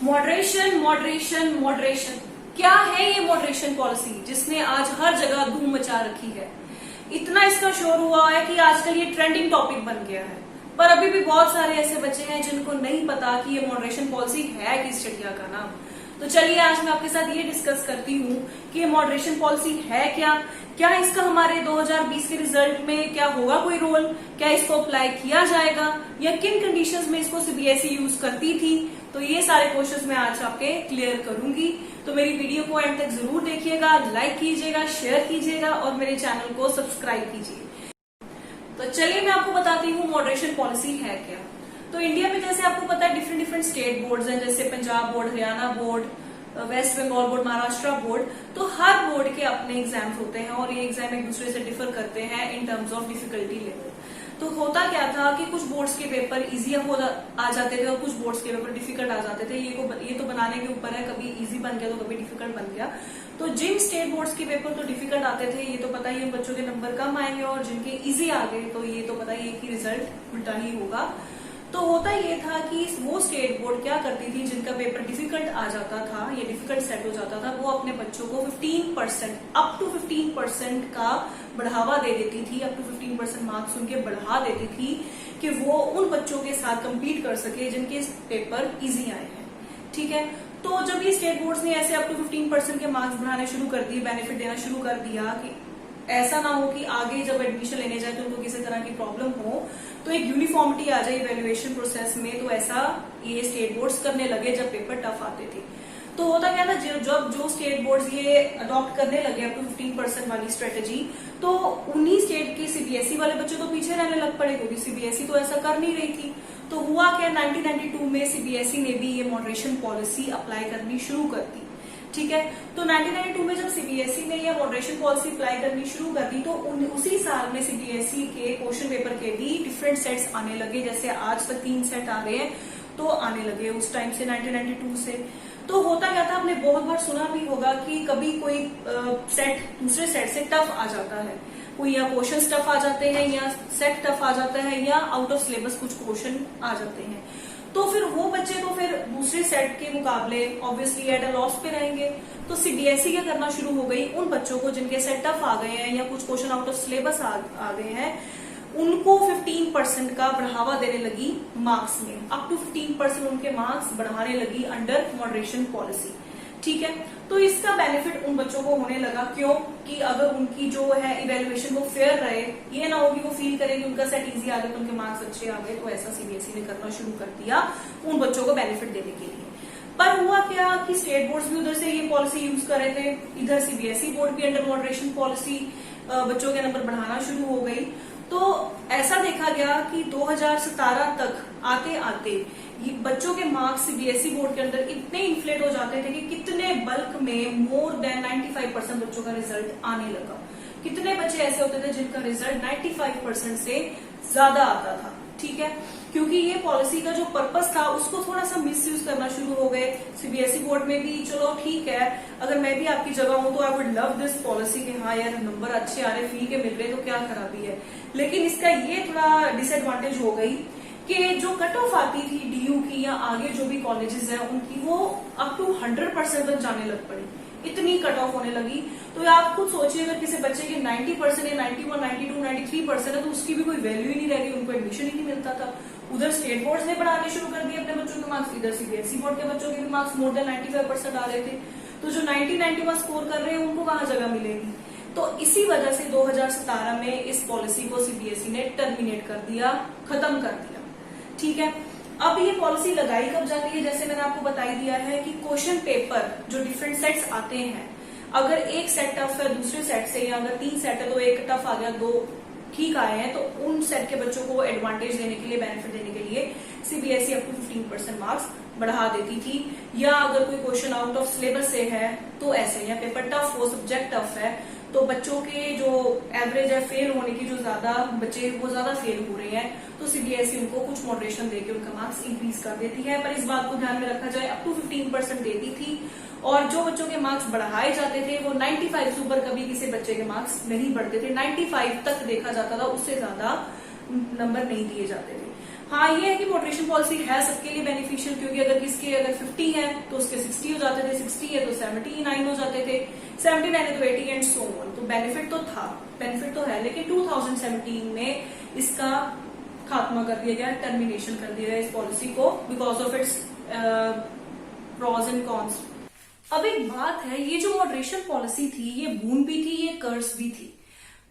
Moderation moderation moderation, क्या है ये मॉडरेशन पॉलिसी जिसने आज हर जगह धूम मचा रखी है। इतना इसका शोर हुआ है कि आजकल ये ट्रेंडिंग टॉपिक बन गया है। पर अभी भी बहुत सारे ऐसे बच्चे हैं जिनको नहीं पता कि ये मॉडरेशन पॉलिसी है किस चिड़िया का नाम। तो चलिए आज मैं आपके साथ ये डिस्कस करती हूँ कि ये मॉडरेशन पॉलिसी है क्या इसका हमारे 2020 के रिजल्ट में क्या होगा कोई रोल, क्या इसको अप्लाई किया जाएगा या किन कंडीशंस में इसको सीबीएसई यूज करती थी। तो ये सारे क्वेश्चंस मैं आज आपके क्लियर करूंगी। तो मेरी वीडियो को एंड तक जरूर देखिएगा, लाइक कीजिएगा, शेयर कीजिएगा और मेरे चैनल को सब्सक्राइब कीजिए। तो चलिए मैं आपको बताती हूँ मॉडरेशन पॉलिसी है क्या। तो इंडिया में जैसे आपको पता है डिफरेंट स्टेट बोर्ड्स हैं, जैसे Punjab board, Haryana board, West Bengal board, Maharashtra board. तो हर बोर्ड के अपने एग्जाम्स होते हैं और ये एग्जाम एक दूसरे से डिफर करते हैं in terms of difficulty level. तो होता क्या था कि कुछ बोर्ड्स के पेपर इजी आ जाते थे और कुछ बोर्ड्स के पेपर डिफिकल्ट आ जाते थे। ये तो बनाने के ऊपर है, कभी इजी बन गया तो कभी डिफिकल्ट बन गया। तो जिन स्टेट बोर्ड्स के पेपर तो डिफिकल्ट आते थे ये तो पता ही उन बच्चों के नंबर कम आएंगे, और जिनके इजी आ गए तो ये तो पता ही है कि रिजल्ट उल्टा ही होगा। तो होता ये था कि वो स्टेट बोर्ड क्या करती थी, जिनका पेपर डिफिकल्ट आ जाता था या डिफिकल्ट सेट हो जाता था, वो अपने बच्चों को 15% अप टू 15% का बढ़ावा दे देती थी, अप टू 15% मार्क्स उनके बढ़ा देती थी कि वो उन बच्चों के साथ compete कर सके जिनके पेपर इजी आए हैं। ठीक है, तो जब ये स्टेट बोर्ड्स ने ऐसे अप टू 15% के मार्क्स बढ़ाने शुरू कर दिए, बेनिफिट देना शुरू कर दिया कि ऐसा ना हो कि आगे जब एडमिशन लेने जाए तो उनको किसी तरह की प्रॉब्लम हो, तो एक यूनिफॉर्मिटी आ जाए इवैल्यूएशन प्रोसेस में। तो ऐसा ये स्टेट बोर्ड्स करने लगे जब पेपर टफ आते थे। तो होता क्या था, जब जो स्टेट बोर्ड्स ये अडॉप्ट करने लगे अप टू 15% वाली स्ट्रेटेजी, तो उन्हीं स्टेट के सीबीएसई वाले बच्चे तो पीछे रहने लग पड़े, क्योंकि सीबीएसई तो ऐसा कर नहीं रही थी। तो हुआ क्या, 1992 में सीबीएसई ने भी ये मॉडरेशन पॉलिसी अप्लाई करनी शुरू कर दी। ठीक है, तो 1992 में जब सीबीएसई ने यह मॉडरेशन पॉलिसी अप्लाई करनी शुरू कर दी, तो उसी साल में सीबीएसई के क्वेश्चन पेपर के भी डिफरेंट सेट्स आने लगे। जैसे आज तक 3 सेट आ रहे हैं, तो आने लगे उस टाइम से 1992 से। तो होता क्या था, आपने बहुत बार सुना भी होगा कि कभी कोई सेट दूसरे सेट से टफ आ जाता है, कोई या क्वेश्चन टफ आ जाते हैं या सेट टफ आ जाता है या आउट ऑफ सिलेबस कुछ क्वेश्चन आ जाते हैं। तो फिर वो बच्चे तो फिर दूसरे सेट के मुकाबले ऑब्वियसली एट अ लॉस पे रहेंगे। तो सीबीएसई क्या करना शुरू हो गई, उन बच्चों को जिनके सेट टफ आ गए हैं या कुछ क्वेश्चन आउट ऑफ सिलेबस आ गए हैं, उनको 15% का बढ़ावा देने लगी मार्क्स में। अप टू 15% उनके मार्क्स बढ़ाने लगी अंडर मॉडरेशन पॉलिसी। ठीक है, तो इसका बेनिफिट उन बच्चों को होने लगा। क्यों कि अगर उनकी जो है इवैल्यूएशन वो फेयर रहे, ये ना हो कि वो फील करे कि उनका सेट इजी आ गया तो उनके मार्क्स अच्छे आ गए। तो ऐसा सीबीएसई ने करना शुरू कर दिया उन बच्चों को बेनिफिट देने के लिए। पर हुआ क्या कि स्टेट बोर्ड्स भी उधर से ये पॉलिसी यूज कर रहे थे, इधर सीबीएसई बोर्ड भी अंडर मॉडरेशन पॉलिसी बच्चों के नंबर बढ़ाना शुरू हो गई। तो ऐसा देखा गया कि 2017 तक आते आते ये बच्चों के मार्क्स सीबीएसई बोर्ड के अंदर इतने इन्फ्लेट हो जाते थे कि कितने बल्क में मोर देन 95% बच्चों का रिजल्ट आने लगा। कितने बच्चे ऐसे होते थे जिनका रिजल्ट 95% से ज्यादा आता था। ठीक है, क्योंकि ये पॉलिसी का जो पर्पस था उसको थोड़ा सा मिसयूज करना शुरू हो गए सीबीएसई बोर्ड में भी। चलो ठीक है, अगर मैं भी आपकी जगह हूं तो I would love this policy कि हाँ यार नंबर अच्छे आ रहे, फ्री के मिल रहे, तो क्या खराबी है। लेकिन इसका ये थोड़ा डिसएडवांटेज हो गई कि जो कट ऑफ आती थी डीयू की या आगे जो भी कॉलेजेस हैं उनकी, वो अप टू 100% तक जाने लग पड़ी, इतनी कट ऑफ होने लगी। तो आप खुद सोचिए, अगर किसी बच्चे के 90% या 91, 92, 93% है तो उसकी भी कोई वैल्यू ही नहीं रह गई, उनको एडमिशन ही नहीं मिलता था। उधर स्टेट बोर्ड ने बढ़ाने शुरू कर दिए अपने बच्चों के मार्क्स, इधर सीबीएसई बोर्ड के बच्चों के भी मार्क्स मोर देन 95% आ रहे थे। तो जो 90-91 स्कोर कर रहे हैं उनको कहाँ जगह मिलेगी। तो इसी वजह से 2017 में इस पॉलिसी को सीबीएसई ने टर्मिनेट कर दिया, खत्म कर दिया। ठीक है, अब ये पॉलिसी लगाई कब जाती है, जैसे मैंने आपको बताई दिया है कि क्वेश्चन पेपर जो डिफरेंट सेट्स आते हैं, अगर एक सेट टफ है दूसरे सेट से, या अगर 3 सेट है तो एक टफ आ गया, 2 ठीक आए हैं, तो उन सेट के बच्चों को एडवांटेज देने के लिए, बेनिफिट देने के लिए सीबीएसई अप टू 15% मार्क्स बढ़ा देती थी। या अगर कोई क्वेश्चन आउट ऑफ सिलेबस से है तो ऐसे, या पेपर टफ हो, सब्जेक्ट टफ है, तो बच्चों के जो एवरेज है फेल होने की, जो ज्यादा बच्चे वो ज्यादा फेल हो रहे हैं, तो सीबीएसई उनको कुछ मॉडरेशन देके उनका मार्क्स इंक्रीज कर देती है। पर इस बात को ध्यान में रखा जाए, अप टू 15% देती थी, और जो बच्चों के मार्क्स बढ़ाए जाते थे वो 95 से ऊपर कभी किसी बच्चे के मार्क्स नहीं बढ़ते थे। 95 तक देखा जाता था, उससे ज्यादा नंबर नहीं दिए जाते थे। हाँ, ये है कि मॉडरेशन पॉलिसी है सबके लिए बेनिफिशियल, क्योंकि अगर 50 है तो उसके 60 हो जाते थे, 60 है तो 79 हो जाते थे, 79 है तो 80 एंड सो ऑन। तो बेनिफिट तो है, लेकिन 2017 में इसका खात्मा कर दिया गया, टर्मिनेशन कर दिया गया इस पॉलिसी को because of its pros and cons. अब एक बात है, ये जो मॉडरेशन पॉलिसी थी ये बून भी थी, ये कर्स भी थी।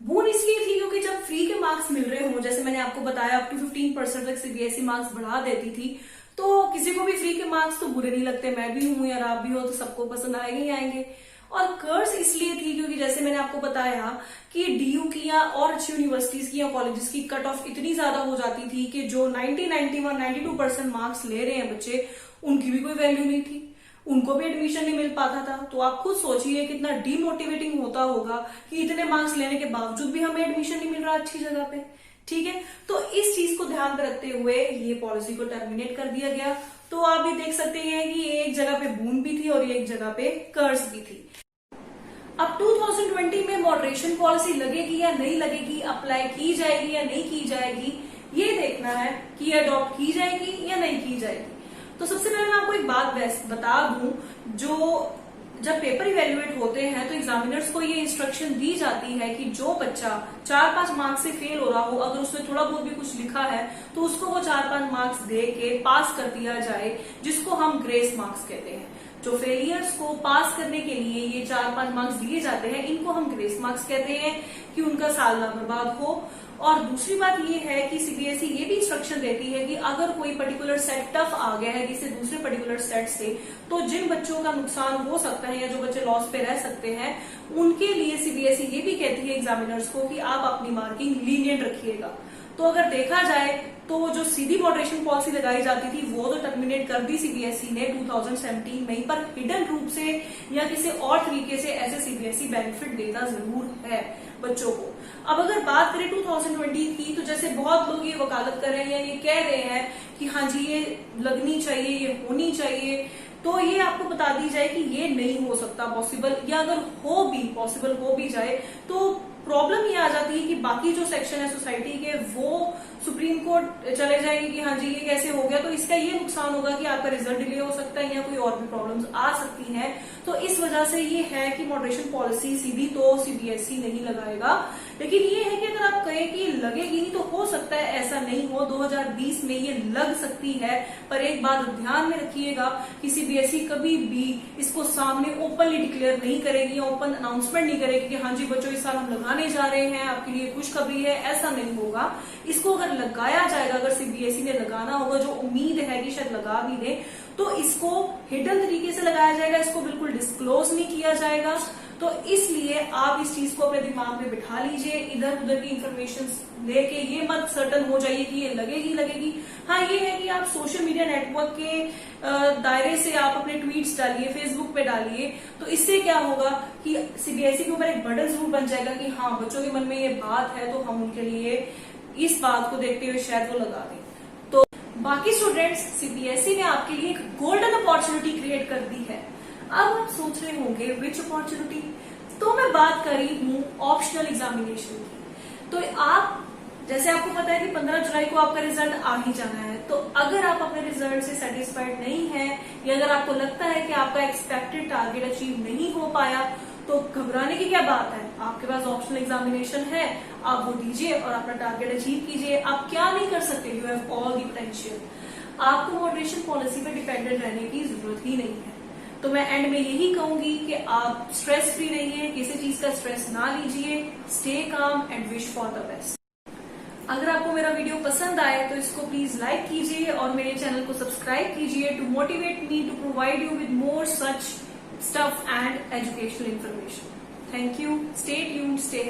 बून इसलिए थी क्योंकि जब फ्री के मार्क्स मिल रहे हो, जैसे मैंने आपको बताया अप टू 15% तक सीबीएसई मार्क्स बढ़ा देती थी, तो किसी को भी फ्री के मार्क्स तो बुरे नहीं लगते, मैं भी हूं या आप भी हो तो सबको पसंद आएंगे ही आएंगे। और कर्स इसलिए थी क्योंकि जैसे मैंने आपको बताया कि डीयू की या और अच्छी यूनिवर्सिटीज की या कॉलेजेस की कट ऑफ इतनी ज्यादा हो जाती थी कि जो 92% मार्क्स ले रहे हैं बच्चे, उनकी भी कोई वैल्यू नहीं थी, उनको भी एडमिशन नहीं मिल पाता था। तो आप खुद सोचिए कितना डीमोटिवेटिंग होता होगा कि इतने मार्क्स लेने के बावजूद भी हमें एडमिशन नहीं मिल रहा अच्छी जगह पे। ठीक है, तो इस चीज को ध्यान में रखते हुए ये पॉलिसी को टर्मिनेट कर दिया गया। तो आप भी देख सकते हैं कि एक जगह पे बून भी थी और एक जगह पे कर्स भी थी। अब 2020 में मॉडरेशन पॉलिसी लगेगी या नहीं लगेगी, अप्लाई की जाएगी या नहीं की जाएगी, ये देखना है कि अडॉप्ट की जाएगी या नहीं की जाएगी। तो सबसे पहले मैं आपको एक बात बता दूं, जो जब पेपर इवेल्युएट होते हैं तो एग्जामिनर्स को ये इंस्ट्रक्शन दी जाती है कि जो बच्चा 4-5 मार्क्स से फेल हो रहा हो, अगर उसमें थोड़ा बहुत भी कुछ लिखा है तो उसको वो 4-5 मार्क्स दे के पास कर दिया जाए, जिसको हम ग्रेस मार्क्स कहते हैं। जो फेलियर्स को पास करने के लिए ये 4-5 मार्क्स दिए जाते हैं, इनको हम ग्रेस मार्क्स कहते हैं कि उनका साल ना बर्बाद हो। और दूसरी बात ये है कि सीबीएसई ये भी इंस्ट्रक्शन देती है कि अगर कोई पर्टिकुलर सेट टफ आ गया है किसी दूसरे पर्टिकुलर सेट से, तो जिन बच्चों का नुकसान हो सकता है या जो बच्चे लॉस पे रह सकते हैं, उनके लिए सीबीएसई ये भी कहती है एग्जामिनर्स को कि आप अपनी मार्किंग लीनियंट रखिएगा। तो अगर देखा जाए तो जो सीधी मॉडरेशन पॉलिसी लगाई जाती थी वो तो टर्मिनेट कर दी सीबीएसई ने 2017 में ही, पर हिडन रूप से या किसी और तरीके से ऐसे सीबीएसई बेनिफिट देता जरूर है बच्चों को। अब अगर बात करें 2020 की, तो जैसे बहुत लोग ये वकालत कर रहे हैं, ये कह रहे हैं कि हाँ जी ये लगनी चाहिए, ये होनी चाहिए, तो ये आपको बता दी जाए कि ये नहीं हो सकता पॉसिबल, या अगर हो भी पॉसिबल हो भी जाए तो प्रॉब्लम ये आ जाती है कि बाकी जो सेक्शन है सोसाइटी के वो सुप्रीम कोर्ट चले जाएंगे कि हाँ जी ये कैसे हो गया। तो इसका ये नुकसान होगा कि आपका रिजल्ट डिले हो सकता है या कोई और भी प्रॉब्लम्स आ सकती हैं। तो इस वजह से ये है कि मॉडरेशन पॉलिसी सीधी तो सीबीएसई नहीं लगाएगा, लेकिन ये है कि अगर आप कहें कि लगेगी नहीं तो हो सकता है ऐसा नहीं हो, 2020 में ये लग सकती है। पर एक बात ध्यान में रखिएगा कि सीबीएसई कभी भी इसको सामने ओपनली डिक्लेयर नहीं करेगी, ओपन अनाउंसमेंट नहीं करेगी कि हाँ जी बच्चों इस साल हम लगाने जा रहे हैं, आपके लिए खुशखबरी है, ऐसा नहीं होगा। इसको अगर लगाया जाएगा, अगर सीबीएसई ने लगाना होगा, जो उम्मीद है कि शायद लगा भी दे, तो इसको हिडन तरीके से लगाया जाएगा, इसको बिल्कुल डिस्क्लोज नहीं किया जाएगा। तो इसलिए आप इस चीज को अपने दिमाग में बिठा लीजिए, इधर उधर की इंफॉर्मेशन लेके ये मत सर्टन हो जाइए कि ये लगेगी। हाँ ये है कि आप सोशल मीडिया नेटवर्क के दायरे से आप अपने ट्वीट्स डालिए, फेसबुक पे डालिए, तो इससे क्या होगा कि सीबीएसई के ऊपर एक बर्डन जरूर बन जाएगा कि हाँ बच्चों के मन में ये बात है, तो हम उनके लिए इस बात को देखते हुए शायद वो लगा दें। तो बाकी स्टूडेंट्स, सीबीएसई ने आपके लिए एक गोल्डन अपॉर्चुनिटी क्रिएट कर दी है। अब आप सोच रहे होंगे विच अपॉर्चुनिटी, तो मैं बात कर रही हूँ ऑप्शनल एग्जामिनेशन की। तो आप जैसे आपको पता है कि 15 जुलाई को आपका रिजल्ट आ ही जाना है, तो अगर आप अपने रिजल्ट से सेटिस्फाइड नहीं है या अगर आपको लगता है कि आपका एक्सपेक्टेड टारगेट अचीव नहीं हो पाया, तो घबराने की क्या बात है, आपके पास ऑप्शनल एग्जामिनेशन है, आप वो दीजिए और अपना टारगेट अचीव कीजिए। आप क्या नहीं कर सकते, you have all the potential. आपको मॉडरेशन पॉलिसी पे डिपेंडेंट रहने की जरूरत ही नहीं है। तो मैं एंड में यही कहूंगी कि आप स्ट्रेस फ्री रहिए, किसी चीज का स्ट्रेस ना लीजिए, stay calm and wish for the best. अगर आपको मेरा वीडियो पसंद आए तो इसको प्लीज लाइक कीजिए और मेरे चैनल को सब्सक्राइब कीजिए to motivate me to provide you with more such stuff and educational information. Thank you. Stay tuned. Stay healthy.